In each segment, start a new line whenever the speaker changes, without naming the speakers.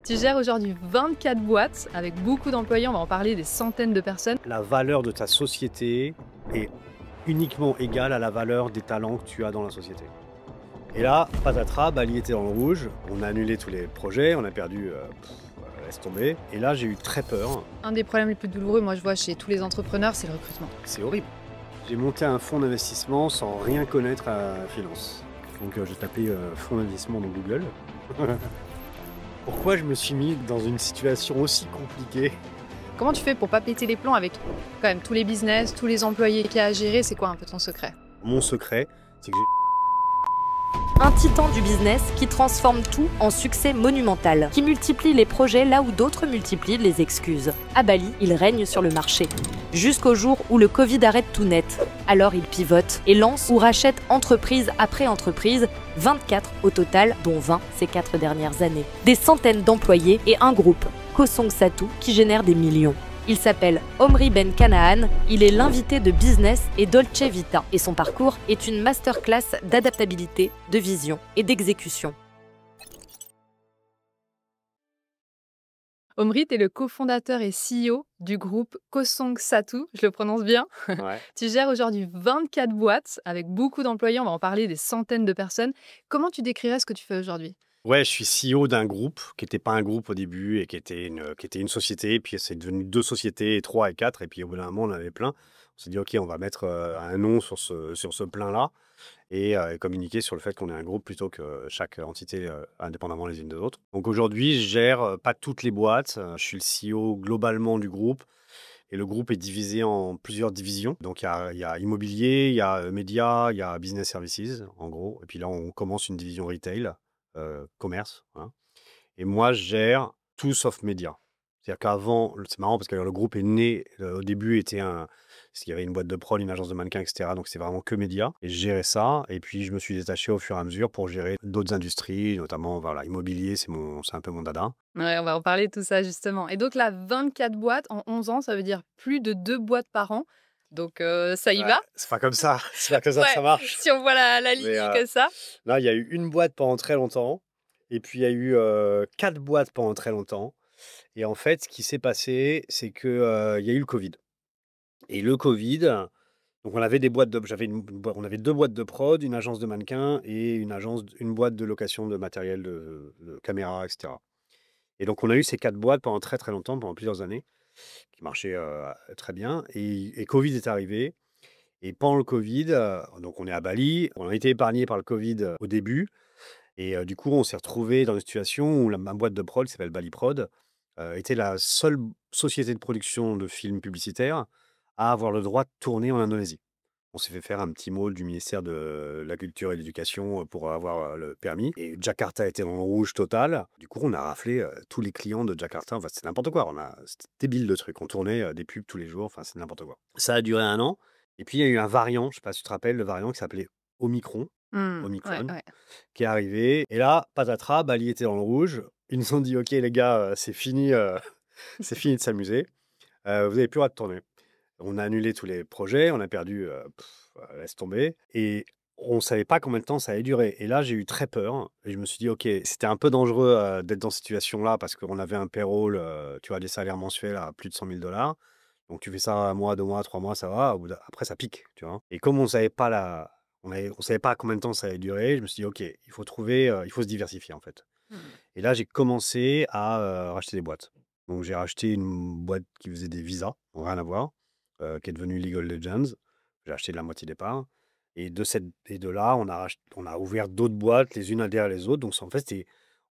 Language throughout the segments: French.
Tu gères aujourd'hui 24 boîtes avec beaucoup d'employés, on va en parler, des centaines de personnes.
La valeur de ta société est uniquement égale à la valeur des talents que tu as dans la société. Et là, patatras, Bali était dans le rouge, on a annulé tous les projets, on a perdu, laisse tomber. Et là, j'ai eu très peur.
Un des problèmes les plus douloureux, moi je vois chez tous les entrepreneurs, c'est le recrutement.
C'est horrible. J'ai monté un fonds d'investissement sans rien connaître à la finance. Donc j'ai tapé fonds d'investissement dans Google. Pourquoi je me suis mis dans une situation aussi compliquée?
Comment tu fais pour pas péter les plombs avec quand même tous les business, tous les employés qu'il y a à gérer? C'est quoi un peu ton secret?
Mon secret, c'est que
Un titan du business qui transforme tout en succès monumental, qui multiplie les projets là où d'autres multiplient les excuses. À Bali, il règne sur le marché. Jusqu'au jour où le Covid arrête tout net. Alors il pivote et lance ou rachète entreprise après entreprise, 24 au total, dont 20 ces 4 dernières années. Des centaines d'employés et un groupe, Kosong Satu, qui génère des millions. Il s'appelle Omri Ben Kanaan, il est l'invité de Business et Dolce Vita et son parcours est une masterclass d'adaptabilité, de vision et d'exécution.
Omri, tu es le cofondateur et CEO du groupe Kosong Satu, je le prononce bien.
ouais.
Tu gères aujourd'hui 24 boîtes avec beaucoup d'employés, on va en parler, des centaines de personnes. Comment tu décrirais ce que tu fais aujourd'hui?
Ouais, je suis CEO d'un groupe qui n'était pas un groupe au début et qui était une société. Puis c'est devenu 2 sociétés, et 3 et 4. Et puis au bout d'un moment, on en avait plein. On s'est dit, OK, on va mettre un nom sur ce plein-là et communiquer sur le fait qu'on est un groupe plutôt que chaque entité indépendamment les unes des autres. Donc aujourd'hui, je gère pas toutes les boîtes. Je suis le CEO globalement du groupe. Et le groupe est divisé en plusieurs divisions. Donc il y a immobilier, il y a médias, il y a business services, en gros. Et puis là, on commence une division retail. Commerce. Hein. Et moi, je gère tout sauf médias. C'est-à-dire qu'avant, c'est marrant parce que le groupe est né, au début, parce qu'il y avait une boîte de prod, une agence de mannequins, etc. Donc c'est vraiment que médias. Et je gérais ça. Et puis je me suis détaché au fur et à mesure pour gérer d'autres industries, notamment voilà, immobilier, c'est un peu mon dada.
Ouais, on va en parler de tout ça justement. Et donc là, 24 boîtes en 11 ans, ça veut dire plus de 2 boîtes par an. Donc ça y
Ouais,
va.
c'est pas comme ça, c'est pas comme ça que ça
Ouais,
marche.
si on voit la
Mais
ligne comme ça.
là, il y a eu une boîte pendant très longtemps. Et puis il y a eu 4 boîtes pendant très longtemps. Et en fait, ce qui s'est passé, c'est que, il y a eu le Covid. Et le Covid, donc on avait des boîtes de on avait 2 boîtes de prod, une agence de mannequins et une boîte de location de matériel de caméra et cetera. Et donc on a eu ces 4 boîtes pendant très, très longtemps, pendant plusieurs années, qui marchaient, très bien et Covid est arrivé et pendant le Covid, donc on est à Bali, on a été épargnés par le Covid, au début et du coup, on s'est retrouvé dans une situation où ma boîte de prod, qui s'appelle Baliprod, était la seule société de production de films publicitaires à avoir le droit de tourner en Indonésie. On s'est fait faire un petit mot du ministère de la Culture et de l'Éducation pour avoir le permis. Et Jakarta était dans le rouge total. Du coup, on a raflé tous les clients de Jakarta. Enfin, c'est n'importe quoi. C'était débile le truc. On tournait des pubs tous les jours. Enfin, c'est n'importe quoi. Ça a duré 1 an. Et puis, il y a eu un variant, je ne sais pas si tu te rappelles, le variant qui s'appelait Omicron.
Ouais,
Omicron,
ouais.
qui est arrivé. Et là, patatras, Bali était dans le rouge. Ils nous ont dit, OK, les gars, c'est fini, c'est fini de s'amuser. Vous n'avez plus le droit de tourner. On a annulé tous les projets, on a perdu, laisse tomber. Et on ne savait pas combien de temps ça allait durer. Et là, j'ai eu très peur. Et je me suis dit, OK, c'était un peu dangereux d'être dans cette situation-là parce qu'on avait un payroll, tu vois, des salaires mensuels à plus de 100 000 $. Donc, tu fais ça 1 mois, 2 mois, 3 mois, ça va. Après, ça pique, tu vois. Et comme on savait pas on savait pas combien de temps ça allait durer, je me suis dit, OK, il faut se diversifier, en fait.
Mmh.
Et là, j'ai commencé à racheter des boîtes. Donc, j'ai racheté une boîte qui faisait des visas, rien à voir, qui est devenue Legal Legends. J'ai acheté de la moitié des parts. Et de là, on a ouvert d'autres boîtes, les unes derrière les autres. Donc, en fait,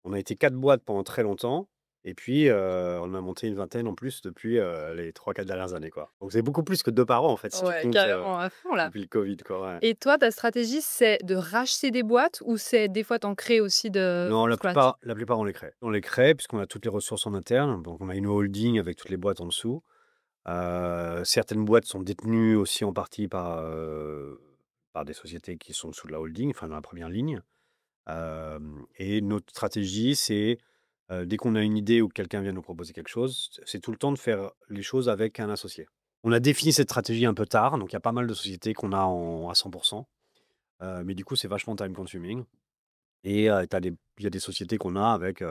on a été 4 boîtes pendant très longtemps. Et puis, on a monté une vingtaine en plus depuis les 3-4 dernières années, quoi. Donc, c'est beaucoup plus que 2 par an, en fait, si tu
Ouais,
comptes
carrément à fond là.
depuis le Covid, quoi. Ouais.
Et toi, ta stratégie, c'est de racheter des boîtes ou c'est des fois t'en crées aussi de
Non,
scratch?
la plupart, on les crée. On les crée puisqu'on a toutes les ressources en interne. Donc, on a une holding avec toutes les boîtes en dessous. Certaines boîtes sont détenues aussi en partie par des sociétés qui sont sous de la holding, enfin dans la première ligne. Et notre stratégie, c'est dès qu'on a une idée ou que quelqu'un vient nous proposer quelque chose, c'est tout le temps de faire les choses avec un associé. On a défini cette stratégie un peu tard, donc il y a pas mal de sociétés qu'on a à 100%. Mais du coup, c'est vachement time consuming. Et il y a des sociétés qu'on a avec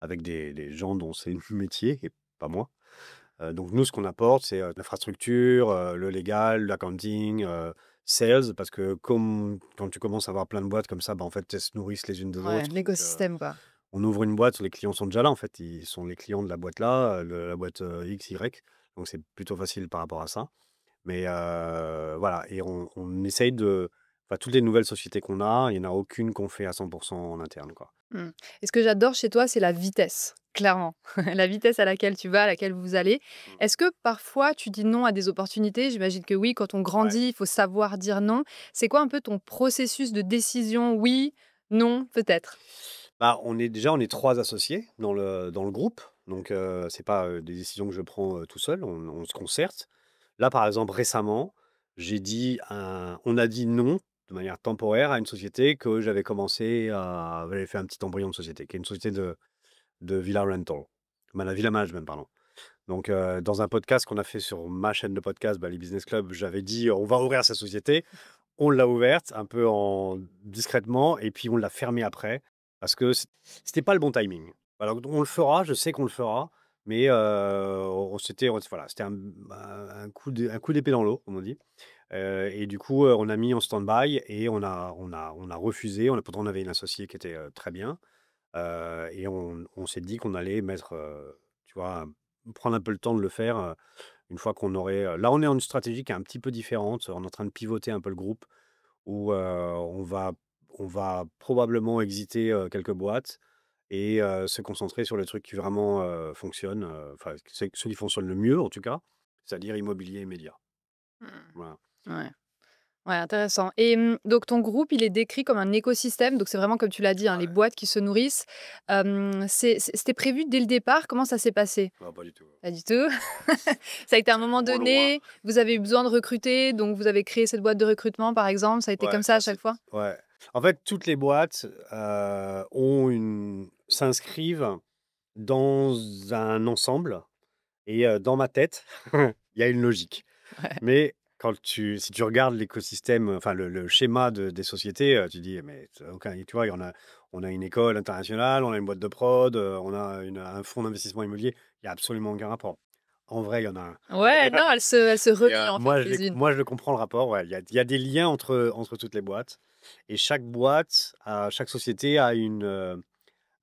avec des gens dont c'est le métier et pas moi. Donc nous, ce qu'on apporte, c'est l'infrastructure, le légal, l'accounting, sales, parce que comme quand tu commences à avoir plein de boîtes comme ça, bah, en fait, elles se nourrissent les unes des
Ouais,
autres. Donc,
l'écosystème, quoi.
on ouvre une boîte, les clients sont déjà là, en fait. Ils sont les clients de la boîte là, la boîte X, Y. Donc c'est plutôt facile par rapport à ça. Mais voilà, et on essaye de... Enfin, toutes les nouvelles sociétés qu'on a, il n'y en a aucune qu'on fait à 100% en interne, quoi.
Mmh. Et ce que j'adore chez toi, c'est la vitesse, clairement. La vitesse à laquelle tu vas, à laquelle vous allez.
Mm.
Est-ce que parfois tu dis non à des opportunités? J'imagine que oui, quand on
Ouais.
grandit, il faut savoir dire non. C'est quoi un peu ton processus de décision? Oui, non, peut-être?
Bah, on est 3 associés dans le groupe, donc c'est pas, des décisions que je prends, tout seul, on se concerte. Là, par exemple, récemment, on a dit non, de manière temporaire, à une société que j'avais fait un petit embryon de société, qui est une société de villa rental, la villa management, pardon. Donc dans un podcast qu'on a fait sur ma chaîne de podcast, Bali Business Club, j'avais dit: «On va ouvrir cette société». On l'a ouverte un peu discrètement et puis on l'a fermée après parce que c'était pas le bon timing. Alors on le fera, je sais qu'on le fera, mais voilà, c'était un coup d'épée dans l'eau, comme on dit. Et du coup, on a mis en stand-by et on a refusé. Pourtant, on avait une associée qui était très bien. Et on s'est dit qu'on allait tu vois, prendre un peu le temps de le faire une fois qu'on aurait. Là, on est en une stratégie qui est un petit peu différente. On est en train de pivoter un peu le groupe où on va probablement exiter quelques boîtes et se concentrer sur les trucs qui vraiment fonctionnent, enfin, ceux qui fonctionnent le mieux en tout cas, c'est-à-dire immobilier et médias.
Mmh.
Voilà.
Ouais. Ouais, intéressant. Et donc ton groupe, il est décrit comme un écosystème, donc c'est vraiment comme tu l'as dit, hein, les
Ouais.
boîtes qui se nourrissent. C'était prévu dès le départ? Comment ça s'est passé?
Non, pas du tout.
Pas du tout? Ça a été à un moment
Trop loin.
donné, vous avez eu besoin de recruter, donc vous avez créé cette boîte de recrutement, par exemple? Ça a été
Ouais,
comme ça à chaque fois?
ouais. En fait, toutes les boîtes s'inscrivent dans un ensemble et dans ma tête, il y a une logique.
Ouais.
Mais si tu regardes l'écosystème, enfin le schéma des sociétés, tu dis, mais tu vois, on a une école internationale, on a une boîte de prod, on a un fonds d'investissement immobilier, il n'y a absolument aucun rapport. En vrai, il y en a un.
Ouais, non, elles se
Et,
relient en fait, les unes.
moi, je le comprends le rapport. Ouais. Il y a des liens entre toutes les boîtes. Et chaque société a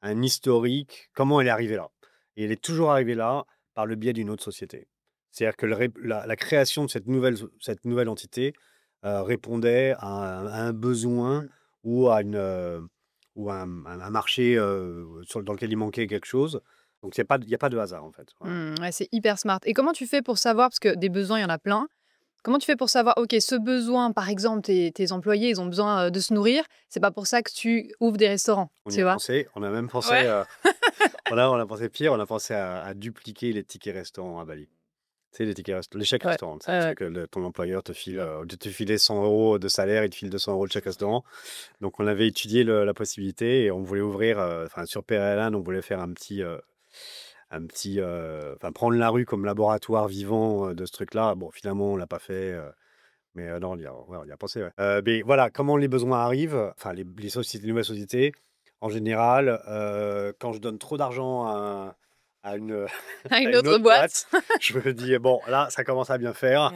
un historique, comment elle est arrivée là. Et elle est toujours arrivée là par le biais d'une autre société. C'est-à-dire que la création de cette nouvelle entité répondait à un besoin
Mmh.
ou à un marché dans lequel il manquait quelque chose. Donc, il y a pas de hasard, en fait. Voilà.
Ouais, c'est hyper smart. Et comment tu fais pour savoir, parce que des besoins, il y en a plein, comment tu fais pour savoir, OK, ce besoin, par exemple, tes employés, ils ont besoin, de se nourrir, c'est pas pour ça que tu ouvres des restaurants,
On y
tu
a
vois?
pensé, on a même pensé,
Ouais.
on a pensé pire, on a pensé à dupliquer les tickets restaurants à Bali. Tu sais, les tickets les chèques
Ouais,
restaurants, tu sais,
ouais,
c'est
ouais.
que ton employeur te file, au lieu de te filer 100 euros de salaire, il te file 200 euros de chèque restaurant. Donc, on avait étudié la possibilité et on voulait ouvrir, enfin, sur Pereland, on voulait faire enfin, prendre la rue comme laboratoire vivant de ce truc-là. Bon, finalement, on l'a pas fait. Mais non, on y a pensé, ouais. Mais voilà, comment les besoins arrivent, enfin les nouvelles sociétés, en général, quand je donne trop d'argent à une,
À
à
une
une
autre
autre
boîte.
boîte, je me dis, bon, là, ça commence à bien faire.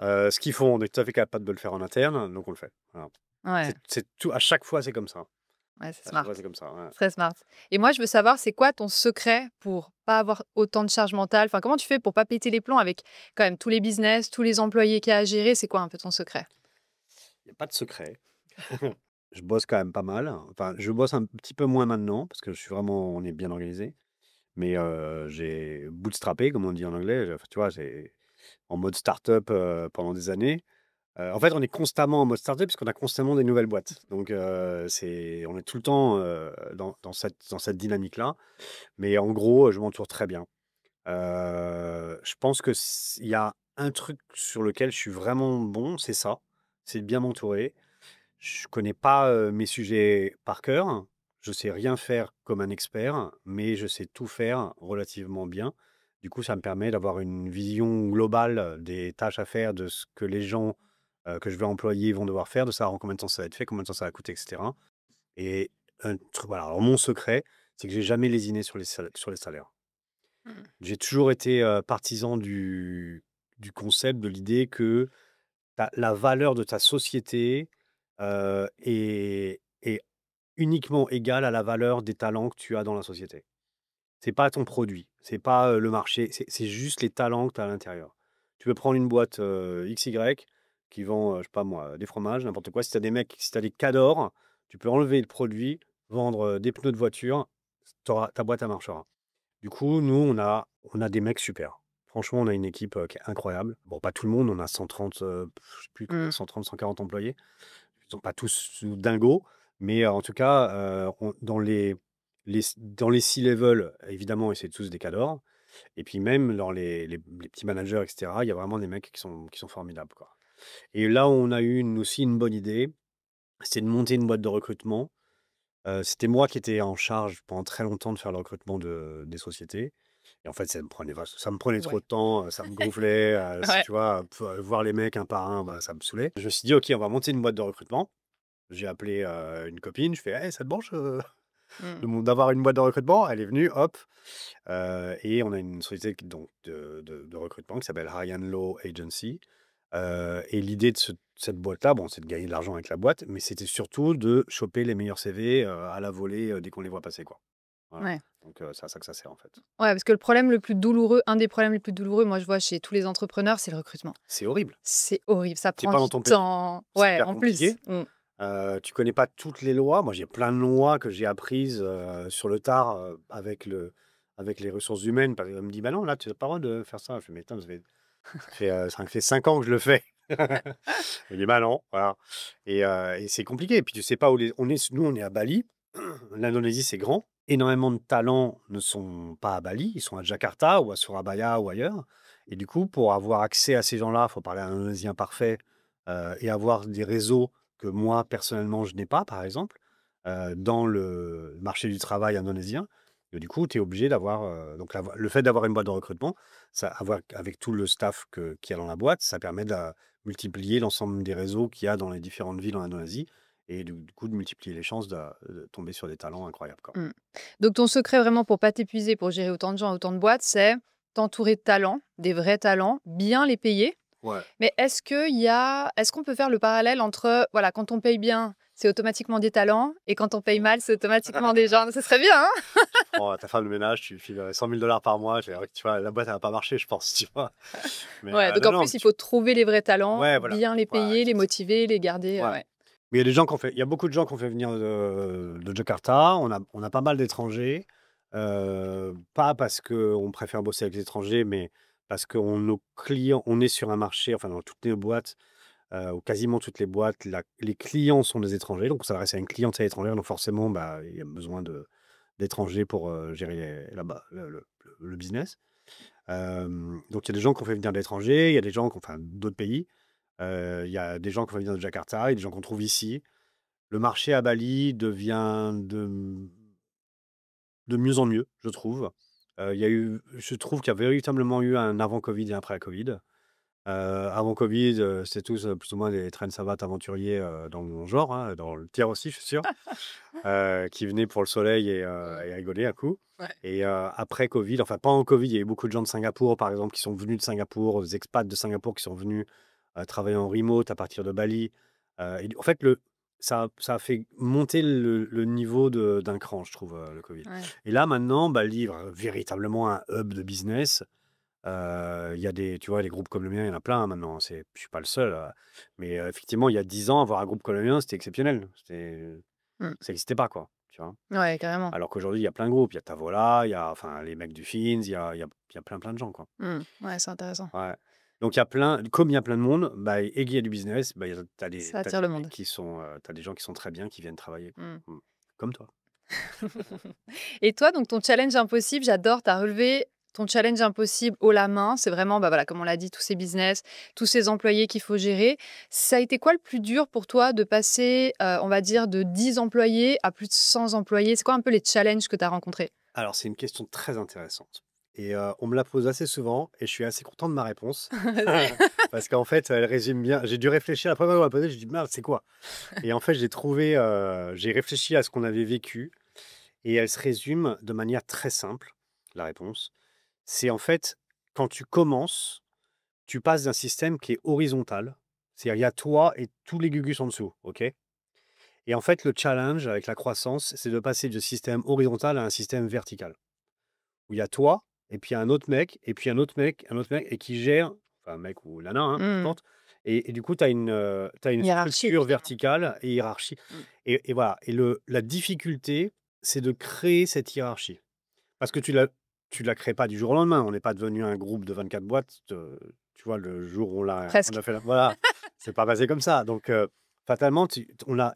Ce qu'ils font, on est tout à fait capable de le faire en interne, donc on le fait. Voilà.
Ouais,
C'est tout, à chaque fois, c'est comme ça.
ouais, c'est
À chaque
smart.
fois, c'est comme ça. Ouais.
Très smart. Et moi, je veux savoir, c'est quoi ton secret pour pas avoir autant de charge mentale? Enfin, comment tu fais pour pas péter les plombs avec quand même tous les business, tous les employés qu'il y a à gérer? C'est quoi un peu ton secret?
Il n'y a pas de secret. Je bosse quand même pas mal. Enfin, je bosse un petit peu moins maintenant, parce que on est bien organisé. Mais j'ai bootstrappé, comme on dit en anglais. Enfin, tu vois, c'est en mode startup pendant des années. En fait, on est constamment en mode startup puisqu'on a constamment des nouvelles boîtes. Donc, on est tout le temps dans cette dynamique-là. Mais en gros, je m'entoure très bien. Je pense il y a un truc sur lequel je suis vraiment bon, c'est ça. C'est de bien m'entourer. Je connais pas mes sujets par cœur. Je sais rien faire comme un expert, mais je sais tout faire relativement bien. Du coup, ça me permet d'avoir une vision globale des tâches à faire, de ce que les gens que je vais employer vont devoir faire, de savoir en combien de temps ça va être fait, combien de temps ça va coûter, etc. Et voilà. Alors, mon secret, c'est que j'ai jamais lésiné sur sur les salaires.
Mmh.
J'ai toujours été partisan du concept, de l'idée que la valeur de ta société est uniquement égale à la valeur des talents que tu as dans la société. C'est pas ton produit, c'est pas le marché, c'est juste les talents que tu as à l'intérieur. Tu peux prendre une boîte XY qui vend, je sais pas moi, des fromages, n'importe quoi. Si tu as des mecs, si tu as des cadors, tu peux enlever le produit, vendre des pneus de voiture, ta boîte, elle marchera. Du coup, nous, on a des mecs super. Franchement, on a une équipe qui est incroyable. Bon, pas tout le monde, on a 130, je sais plus combien,
Mmh.
130, 140 employés. Ils sont pas tous dingos, mais en tout cas, dans les C-level, évidemment, et c'est tous des cadors. Et puis même dans les petits managers, etc., il y a vraiment des mecs qui sont formidables, quoi. Et là où on a eu aussi une bonne idée, c'est de monter une boîte de recrutement. C'était moi qui étais en charge pendant très longtemps de faire le recrutement des sociétés. Et en fait, ça me prenait trop
Ouais.
de temps, ça me gonflait,
Ouais.
tu vois, voir les mecs un par un, bah, ça me saoulait. Je me suis dit, OK, on va monter une boîte de recrutement. J'ai appelé une copine, je fais, hey, ça te branche
Mmh.
d'avoir une boîte de recrutement? Elle est venue, hop. Et on a une société donc, de recrutement qui s'appelle Ryan Law Agency. Et l'idée de cette boîte-là, bon, c'est de gagner de l'argent avec la boîte, mais c'était surtout de choper les meilleurs CV à la volée dès qu'on les voit passer, quoi. Voilà.
Ouais.
Donc, c'est à ça que ça sert, en fait.
Ouais, parce que le problème le plus douloureux, un des problèmes les plus douloureux, moi, je vois chez tous les entrepreneurs, c'est le recrutement.
C'est horrible.
C'est horrible, ça
T'es
prend
pas dans
du
ton pays.
temps.
C'est
Ouais,
hyper
en plus.
compliqué. Tu connais pas toutes les lois. Moi, j'ai plein de lois que j'ai apprises sur le tard avec les ressources humaines. Parce qu'on me dit, bah non, là, tu n'as pas le droit de faire ça. Je fais, mais attends, ça fait 5 ans que je le fais. Je me dis, bah non, voilà. Et c'est compliqué. Et puis, tu sais pas où nous, on est à Bali. L'Indonésie, c'est grand. Énormément de talents ne sont pas à Bali. Ils sont à Jakarta ou à Surabaya ou ailleurs. Et du coup, pour avoir accès à ces gens-là, il faut parler un indonésien parfait et avoir des réseaux que moi, personnellement, je n'ai pas, par exemple, dans le marché du travail indonésien. Et du coup, tu es obligé d'avoir. Donc, le fait d'avoir une boîte de recrutement, avec tout le staff qu'il y a dans la boîte, ça permet de multiplier l'ensemble des réseaux qu'il y a dans les différentes villes en Indonésie et du coup, de multiplier les chances de tomber sur des talents incroyables, quoi.
Mmh. Donc ton secret vraiment pour pas t'épuiser, pour gérer autant de gens, autant de boîtes, c'est t'entourer de talents, des vrais talents, bien les payer.
Ouais.
Mais est-ce qu'on peut faire le parallèle entre, voilà, quand on paye bien, c'est automatiquement des talents, et quand on paye mal, c'est automatiquement des gens. Ce serait bien, hein?
Oh, ta femme de ménage, tu lui files 100 000 $ par mois. Tu vois, la boîte, elle va pas marcher, je pense, tu vois. Mais
Ouais, donc
non,
en
non,
plus, il faut trouver les vrais talents,
ouais, voilà.
bien les payer, les motiver, les garder.
Ouais.
Ouais.
Mais il y a beaucoup de gens qu'on fait venir de Jakarta. On a pas mal d'étrangers. Pas parce qu'on préfère bosser avec les étrangers, mais parce que nos clients, on est sur un marché, enfin dans toutes les boîtes, ou quasiment toutes les boîtes, les clients sont des étrangers. Donc on s'adresse à une clientèle étrangère. Donc forcément, bah, il y a besoin d'étrangers pour gérer là-bas le business. Donc il y a des gens qu'on fait venir de l'étranger, il y a des gens enfin, d'autres pays. Il y a des gens qu'on fait venir de Jakarta, il y a des gens qu'on trouve ici. Le marché à Bali devient de mieux en mieux, je trouve. Je trouve qu'il y a véritablement eu un avant Covid et un après Covid. Avant Covid, c'était tous plus ou moins des traînes savates aventuriers dans mon genre, hein, dans le tiers aussi, je suis sûr, qui venaient pour le soleil et rigoler à coup.
Ouais.
Et après Covid, enfin pendant Covid, il y a eu beaucoup de gens de Singapour, par exemple, qui sont venus de Singapour, des expats de Singapour qui sont venus travailler en remote à partir de Bali. Et en fait, ça a fait monter le niveau d'un cran, je trouve, le Covid.
Ouais.
Et là, maintenant, Bali est véritablement un hub de business. Il y a tu vois, des groupes comme le mien, il y en a plein maintenant. Je ne suis pas le seul. Mais effectivement, il y a 10 ans, avoir un groupe comme le mien, c'était exceptionnel.
Mmh.
Ça n'existait pas, quoi. Tu vois.
Ouais, carrément.
Alors qu'aujourd'hui, il y a plein de groupes. Il y a Tavola, il y a enfin, les mecs du Fins, il y a plein de gens, quoi.
Mmh. Ouais, c'est intéressant.
Ouais. Donc, comme il y a plein de monde, bah, et qu'il y a du business, bah,
Ça attire le
des
monde.
mecs t'as des gens qui sont très bien, qui viennent travailler, quoi.
Mmh.
Comme toi.
Et toi, donc ton challenge impossible, j'adore, tu as relevé ton challenge impossible haut la main. C'est vraiment, bah voilà, comme on l'a dit, tous ces business, tous ces employés qu'il faut gérer. Ça a été quoi le plus dur pour toi de passer, on va dire, de 10 employés à plus de 100 employés? C'est quoi un peu les challenges que tu as rencontrés?
Alors, c'est une question très intéressante. Et on me la pose assez souvent et je suis assez content de ma réponse. Parce qu'en fait, elle résume bien. J'ai dû réfléchir. La première fois qu'on m'a posé, j'ai dit, merde, c'est quoi? Et en fait, j'ai réfléchi à ce qu'on avait vécu. Et elle se résume de manière très simple, la réponse. C'est en fait, quand tu commences, tu passes d'un système qui est horizontal. C'est-à-dire, il y a toi et tous les gugus en dessous, OK? Et en fait, le challenge avec la croissance, c'est de passer du système horizontal à un système vertical. Où il y a toi, et puis il y a un autre mec, et puis un autre mec, et qui gère, enfin, un mec ou nana, peu
Mmh.
importe. Et du coup, tu as t'as une
Hiérarchie,
structure
finalement.
verticale et hiérarchie.
Mmh.
Et voilà. Et la difficulté, c'est de créer cette hiérarchie. Parce que tu la crées pas du jour au lendemain. On n'est pas devenu un groupe de 24 boîtes, tu vois, le jour où on
Presque.
a fait voilà, c'est pas passé comme ça. Donc, fatalement, on a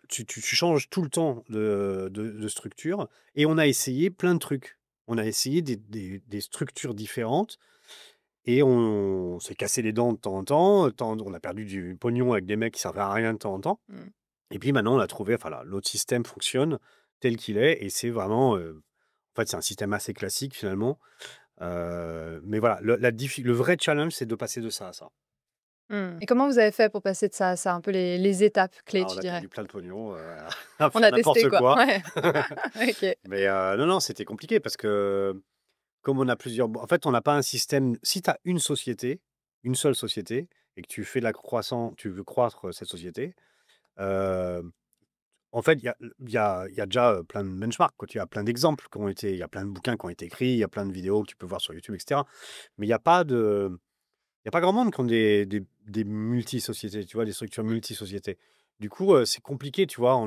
tu changes tout le temps de structure et on a essayé plein de trucs. On a essayé des structures différentes et on s'est cassé les dents de temps en temps. On a perdu du pognon avec des mecs qui servaient à rien de temps en temps.
Mmh.
Et puis maintenant, on a trouvé, enfin là, l'autre système fonctionne tel qu'il est et c'est vraiment, en fait, c'est un système assez classique finalement. Mais voilà, le vrai challenge, c'est de passer de ça à ça.
Mmh. Et comment vous avez fait pour passer de ça à ça? Un peu les étapes clés,
Ah, on
tu
a
dirais?
perdu plein de pognon, à
On
faire
a testé,
n'importe
quoi.
quoi.
Ouais. OK.
Mais non, non, c'était compliqué parce que comme on a plusieurs en fait, on n'a pas un système si tu as une société, une seule société et que tu fais de la croissance tu veux croître cette société, heu, en fait, il y a déjà, plein de benchmarks, quoi. Tu as plein d'exemples qui ont été il y a plein de bouquins qui ont été écrits, il y a plein de vidéos que tu peux voir sur YouTube et cetera. Mais il y a pas grand monde qui ont des multi-sociétés, tu vois? Des structures multi-sociétés. Du coup, c'est compliqué, tu vois?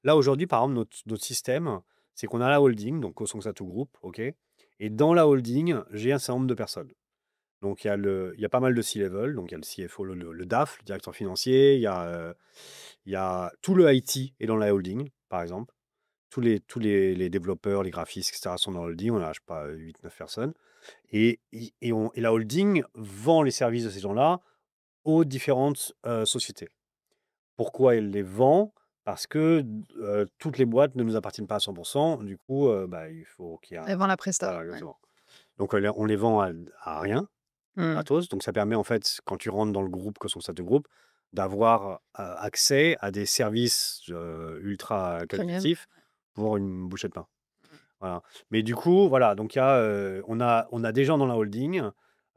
Là, aujourd'hui, par exemple, notre système, c'est qu'on a la holding, donc Kosansatu Group, OK? Et dans la holding, j'ai un certain nombre de personnes. Donc il y a pas mal de C-level, donc il y a le CFO, le DAF, le directeur financier, il y a tout le IT est dans la holding, par exemple. Les développeurs, les graphistes et cetera sont dans la holding. On a, je sais pas, 8-9 personnes et la holding vend les services de ces gens-là aux différentes, sociétés. Pourquoi elle les vend? Parce que, toutes les boîtes ne nous appartiennent pas à 100. Du coup, bah, il faut qu'il y a
Avant la presta,
voilà,
ouais.
exactement. Donc, on les vend à rien,
Mmh.
gratos. Donc ça permet en fait, quand tu rentres dans le groupe Cosmosa Group, d'avoir, accès à des services, ultra
Premium.
qualitatifs pour une bouchée de pain. Voilà. Mais du coup, voilà, donc il y a, on a des gens dans la holding,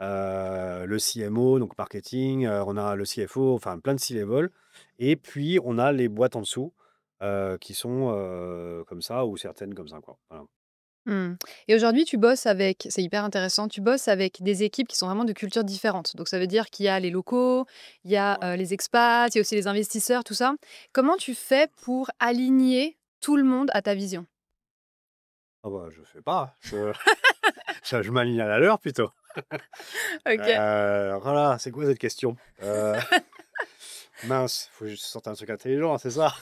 le CMO, donc marketing, on a le CFO, enfin plein de C-level. Et puis on a les boîtes en dessous, qui sont, comme ça ou certaines comme ça, quoi. Voilà.
Mmh. Et aujourd'hui, tu bosses avec c'est hyper intéressant, tu bosses avec des équipes qui sont vraiment de cultures différentes. Donc ça veut dire qu'il y a les locaux, il y a,
Ouais.
les expats, il y a aussi les investisseurs, tout ça. Comment tu fais pour aligner tout le monde à ta vision?
Ah bah, je fais pas, je m'aligne à la leur plutôt.
OK.
Voilà, c'est quoi cette question? Mince, faut que je sorte un truc intelligent, c'est ça?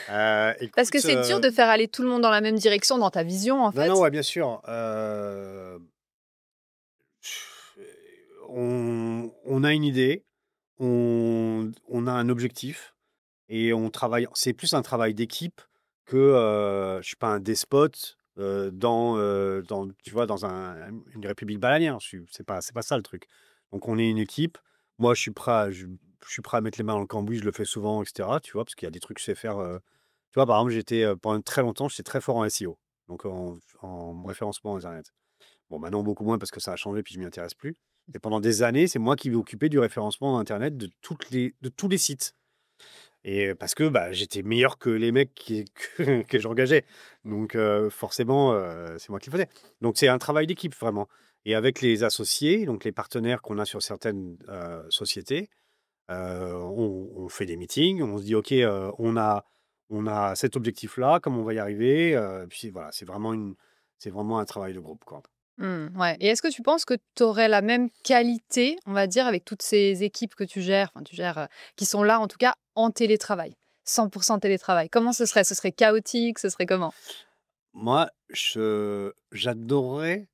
Parce que
Écoute,
c'est dur de faire aller tout le monde dans la même direction dans ta vision, en
non, non,
fait.
ouais, bien sûr, on a une idée, on a un objectif et on travaille c'est plus un travail d'équipe que, je suis pas un despote, tu vois, dans une république bananière. C'est pas ça le truc. Donc on est une équipe. Moi, je suis prêt à mettre les mains dans le cambouis, je le fais souvent et cetera, tu vois? Parce qu'il y a des trucs que je sais faire, tu vois? Par exemple, pendant très longtemps, j'étais très fort en SEO, donc en référencement internet. Bon, maintenant beaucoup moins parce que ça a changé puis je m'y intéresse plus. Et pendant des années, c'est moi qui m'occupais du référencement internet de tous les sites. Et parce que bah, j'étais meilleur que les mecs que j'engageais. Donc forcément, c'est moi qui le faisais. Donc c'est un travail d'équipe vraiment. Et avec les associés, donc les partenaires qu'on a sur certaines sociétés, on fait des meetings, on se dit, OK, on a cet objectif-là, comment on va y arriver. Puis voilà, c'est vraiment un travail de groupe, quoi.
Mmh, ouais. Et est-ce que tu penses que tu aurais la même qualité, on va dire, avec toutes ces équipes que tu gères, qui sont là, en tout cas, en télétravail? 100% télétravail. Comment ce serait? Ce serait chaotique? Ce serait comment?
Moi, j'adorerais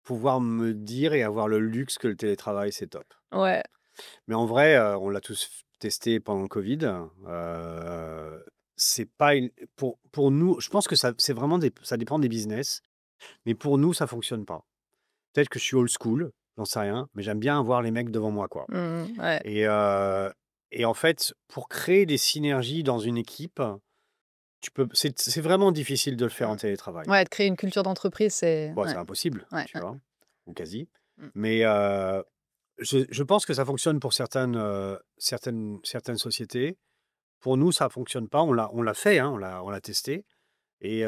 pouvoir me dire et avoir le luxe que le télétravail, c'est top.
Ouais.
Mais en vrai, on l'a tous testé pendant le Covid. C'est pas une pour nous, je pense que c'est vraiment ça dépend des business, mais pour nous, ça fonctionne pas. Peut-être que je suis old school, j'en sais rien, mais j'aime bien avoir les mecs devant moi, quoi.
Mmh, ouais.
Et en fait, pour créer des synergies dans une équipe, c'est vraiment difficile de le faire en
Mm.
télétravail.
Ouais, de créer une culture d'entreprise, c'est...
Bon, c'est
Ouais,
impossible,
ouais,
tu
ouais.
vois, ou quasi.
Mm.
Mais je pense que ça fonctionne pour certaines sociétés. Pour nous, ça fonctionne pas. On l'a fait, hein, on l'a testé et,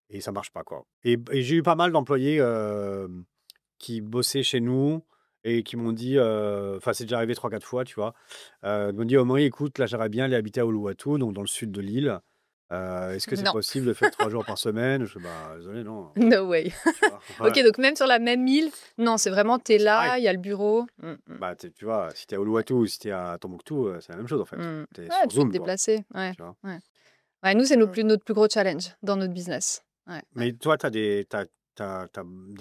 et ça marche pas, quoi. Et j'ai eu pas mal d'employés qui bossaient chez nous et qui m'ont dit, enfin, c'est déjà arrivé 3-4 fois, tu vois. Ils m'ont dit, oh, Marie, écoute, là, j'aimerais bien aller habiter à Uluwatu, donc dans le sud de l'île. Est-ce que c'est
Non,
possible de faire 3 jours par semaine? Je dis, bah, désolé, non.
no way.
Tu vois,
Ok,
ouais.
donc même sur la même île, non, c'est vraiment, t'es
C'est pareil.
là, il y a le bureau.
Bah, tu vois, si t'es à Uluwatu ou si t'es à Tombouctou, c'est la même chose, en fait. T'es
Ouais,
sur
tu peux te
Zoom, quoi.
déplacer. Ouais,
Tu vois.
ouais. Ouais, nous, c'est notre plus gros challenge dans notre business. Ouais, ouais.
Mais toi, t'as des